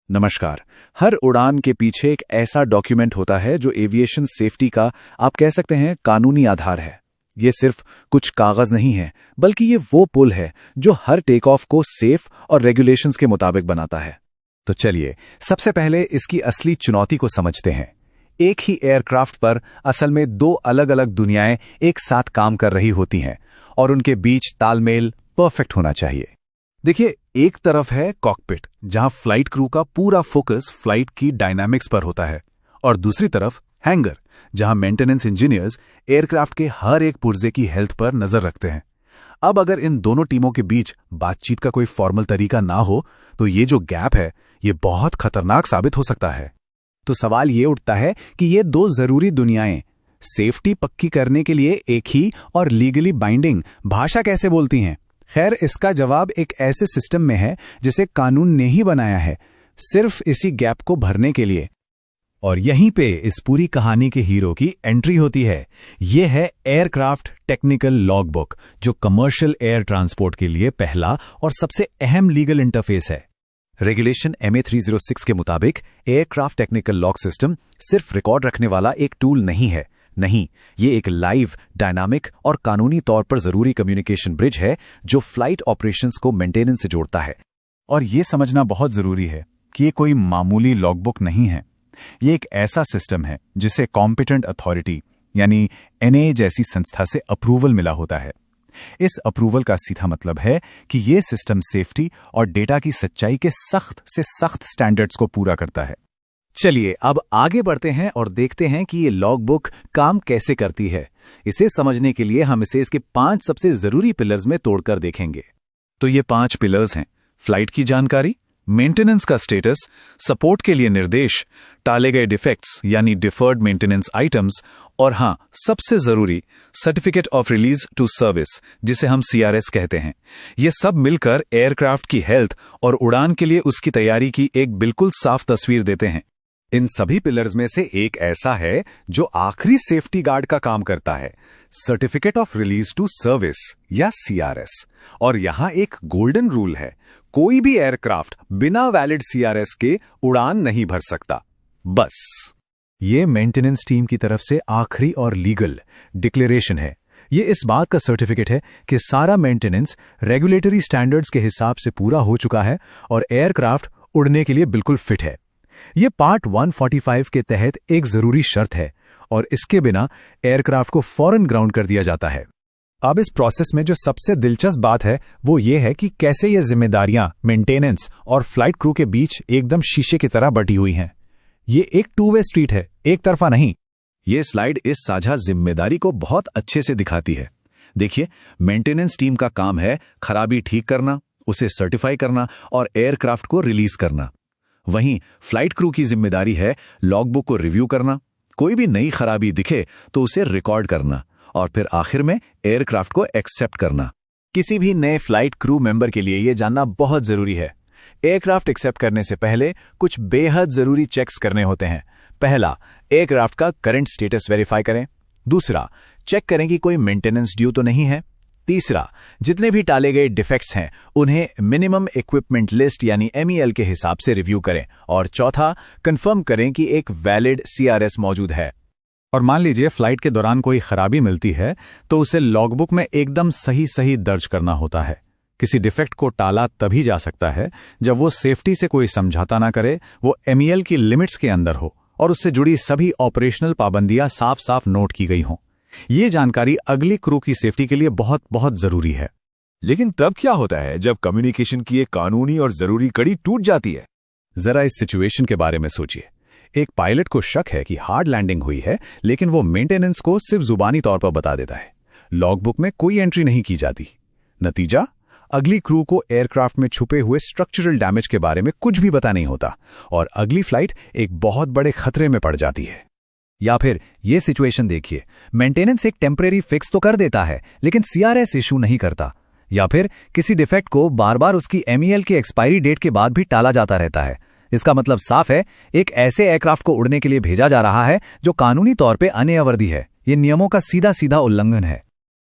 नमस्कार। हर उड़ान के पीछे एक ऐसा डॉक्यूमेंट होता है जो एविएशन सेफ्टी का आप कह सकते हैं कानूनी आधार है। ये सिर्फ कुछ कागज नहीं है, बल्कि ये वो पुल है जो हर टेक ऑफ को सेफ और रेगुलेशंस के मुताबिक बनाता है। तो चलिए सबसे पहले इसकी असली चुनौती को समझते हैं। एक ही एयरक्राफ्ट पर असल में दो अलग अलग दुनियाएं एक साथ काम कर रही होती हैं और उनके बीच तालमेल परफेक्ट होना चाहिए। देखिए, एक तरफ है कॉकपिट, जहां फ्लाइट क्रू का पूरा फोकस फ्लाइट की डायनामिक्स पर होता है, और दूसरी तरफ हैंगर, जहां मेंटेनेंस इंजीनियर्स एयरक्राफ्ट के हर एक पुर्जे की हेल्थ पर नजर रखते हैं। अब अगर इन दोनों टीमों के बीच बातचीत का कोई फॉर्मल तरीका ना हो तो ये जो गैप है ये बहुत खतरनाक साबित हो सकता है। तो सवाल ये उठता है कि ये दो जरूरी दुनियाएं सेफ्टी पक्की करने के लिए एक ही और लीगली बाइंडिंग भाषा कैसे बोलती हैं? खैर, इसका जवाब एक ऐसे सिस्टम में है जिसे कानून ने ही बनाया है, सिर्फ इसी गैप को भरने के लिए। और यहीं पे इस पूरी कहानी के हीरो की एंट्री होती है। ये है एयरक्राफ्ट टेक्निकल लॉगबुक, जो कमर्शियल एयर ट्रांसपोर्ट के लिए पहला और सबसे अहम लीगल इंटरफेस है। रेगुलेशन MA-306 के मुताबिक एयरक्राफ्ट टेक्निकल लॉग सिस्टम सिर्फ रिकॉर्ड रखने वाला एक टूल नहीं है। नहीं, ये एक लाइव, डायनामिक और कानूनी तौर पर जरूरी कम्युनिकेशन ब्रिज है जो फ्लाइट ऑपरेशंस को मेंटेनेंस से जोड़ता है। और ये समझना बहुत जरूरी है कि ये कोई मामूली लॉगबुक नहीं है। ये एक ऐसा सिस्टम है जिसे कॉम्पिटेंट अथॉरिटी यानी NA जैसी संस्था से अप्रूवल मिला होता है। इस अप्रूवल का सीधा मतलब है कि ये सिस्टम सेफ्टी और डेटा की सच्चाई के सख्त से सख्त स्टैंडर्ड्स को पूरा करता है। चलिए अब आगे बढ़ते हैं और देखते हैं कि ये लॉगबुक काम कैसे करती है। इसे समझने के लिए हम इसे इसके 5 सबसे जरूरी पिलर्स में तोड़कर देखेंगे। तो ये 5 पिलर्स हैं: फ्लाइट की जानकारी, मेंटेनेंस का स्टेटस, सपोर्ट के लिए निर्देश, टाले गए डिफेक्ट्स यानी डिफर्ड मेंटेनेंस आइटम्स, और हाँ, सबसे जरूरी certificate of release to service, जिसे हम CRS कहते हैं। ये सब मिलकर एयरक्राफ्ट की हेल्थ और उड़ान के लिए उसकी तैयारी की एक बिल्कुल साफ तस्वीर देते हैं। इन सभी पिलर्स में से एक ऐसा है जो आखिरी सेफ्टी गार्ड का काम करता है, certificate of release to service या CRS। और यहां एक गोल्डन रूल है, कोई भी एयरक्राफ्ट बिना वैलिड CRS के उड़ान नहीं भर सकता। बस ये मेंटेनेंस टीम की तरफ से आखिरी और लीगल डिक्लेरेशन है। ये इस बात का सर्टिफिकेट है कि सारा मेंटेनेंस रेगुलेटरी स्टैंडर्ड्स के हिसाब से पूरा हो चुका है और एयरक्राफ्ट उड़ने के लिए बिल्कुल फिट है। ये पार्ट 145 के तहत एक जरूरी शर्त है और इसके बिना एयरक्राफ्ट को फौरन ग्राउंड कर दिया जाता है। अब इस प्रोसेस में जो सबसे दिलचस्प बात है वो ये है कि कैसे ये जिम्मेदारियां मेंटेनेंस और फ्लाइट क्रू के बीच एकदम शीशे की तरह बटी हुई हैं। ये एक 2-वे स्ट्रीट है, एक तरफा नहीं। ये स्लाइड इस साझा जिम्मेदारी को बहुत अच्छे से दिखाती है। देखिए, मेंटेनेंस टीम का काम है खराबी ठीक करना, उसे सर्टिफाई करना और एयरक्राफ्ट को रिलीज करना। वहीं फ्लाइट क्रू की जिम्मेदारी है लॉगबुक को रिव्यू करना, कोई भी नई खराबी दिखे तो उसे रिकॉर्ड करना और फिर आखिर में एयरक्राफ्ट को एक्सेप्ट करना। किसी भी नए फ्लाइट क्रू मेंबर के लिए यह जानना बहुत जरूरी है। एयरक्राफ्ट एक्सेप्ट करने से पहले कुछ बेहद जरूरी चेक्स करने होते हैं। पहला, एयरक्राफ्ट का करंट स्टेटस वेरीफाई करें। दूसरा, चेक करें कि कोई मेंटेनेंस ड्यू तो नहीं है। तीसरा, जितने भी टाले गए डिफेक्ट्स हैं उन्हें मिनिमम इक्विपमेंट लिस्ट यानी MEL के हिसाब से रिव्यू करें। और चौथा, कंफर्म करें कि एक वैलिड CRS मौजूद है। और मान लीजिए फ्लाइट के दौरान कोई खराबी मिलती है तो उसे लॉगबुक में एकदम सही दर्ज करना होता है। किसी डिफेक्ट को टाला तभी जा सकता है जब वो सेफ्टी से कोई समझौता ना करे, वो MEL की लिमिट्स के अंदर हो और उससे जुड़ी सभी ऑपरेशनल पाबंदियां साफ साफ नोट की गई हों। ये जानकारी अगली क्रू की सेफ्टी के लिए बहुत बहुत जरूरी है। लेकिन तब क्या होता है जब कम्युनिकेशन की एक कानूनी और जरूरी कड़ी टूट जाती है? जरा इस सिचुएशन के बारे में सोचिए। एक पायलट को शक है कि हार्ड लैंडिंग हुई है, लेकिन वो मेंटेनेंस को सिर्फ जुबानी तौर पर बता देता है। लॉगबुक में कोई एंट्री नहीं की जाती। नतीजा, अगली क्रू को एयरक्राफ्ट में छुपे हुए स्ट्रक्चरल डैमेज के बारे में कुछ भी पता नहीं होता और अगली फ्लाइट एक बहुत बड़े खतरे में पड़ जाती है। या फिर ये सिचुएशन देखिए, मेंटेनेंस एक टेम्परेरी फिक्स तो कर देता है लेकिन CRS इशू नहीं करता। या फिर किसी डिफेक्ट को बार बार उसकी MEL की एक्सपायरी डेट के बाद भी टाला जाता रहता है। इसका मतलब साफ है, एक ऐसे एयरक्राफ्ट को उड़ने के लिए भेजा जा रहा है जो कानूनी तौर पे अनएवर्दी है। ये नियमों का सीधा उल्लंघन है।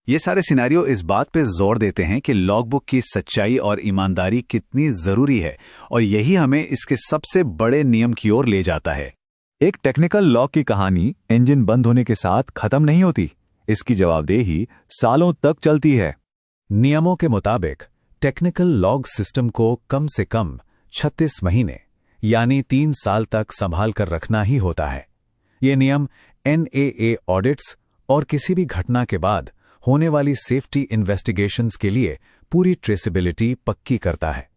ये सारे सिनेरियो इस बात पे जोर देते हैं कि लॉगबुक की सच्चाई और ईमानदारी कितनी जरूरी है, और यही हमें इसके सबसे बड़े नियम की ओर ले जाता है। एक टेक्निकल लॉग की कहानी इंजन बंद होने के साथ खत्म नहीं होती। इसकी जवाबदेही सालों तक चलती है। नियमों के मुताबिक टेक्निकल लॉग सिस्टम को कम से कम 36 महीने यानी 3 साल तक संभाल कर रखना ही होता है। ये नियम NAA ऑडिट्स और किसी भी घटना के बाद होने वाली सेफ्टी इन्वेस्टिगेशंस के लिए पूरी ट्रेसेबिलिटी पक्की करता है।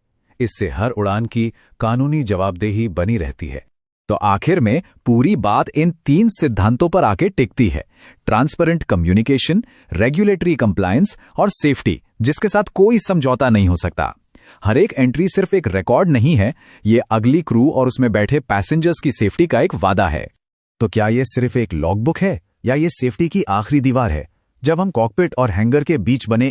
इससे हर उड़ान की कानूनी जवाबदेही बनी रहती है। तो आखिर में पूरी बात इन 3 सिद्धांतों पर आके टिकती है: ट्रांसपेरेंट कम्युनिकेशन, रेगुलेटरी कंप्लायंस और सेफ्टी, जिसके साथ कोई समझौता नहीं हो सकता। हर एक एंट्री सिर्फ एक रिकॉर्ड नहीं है, ये अगली क्रू और उसमें बैठे पैसेंजर्स की सेफ्टी का एक वादा है। तो क्या ये सिर्फ एक लॉगबुक है, या ये सेफ्टी की आखिरी दीवार है? जब हम कॉकपिट और हैंगर के बीच बने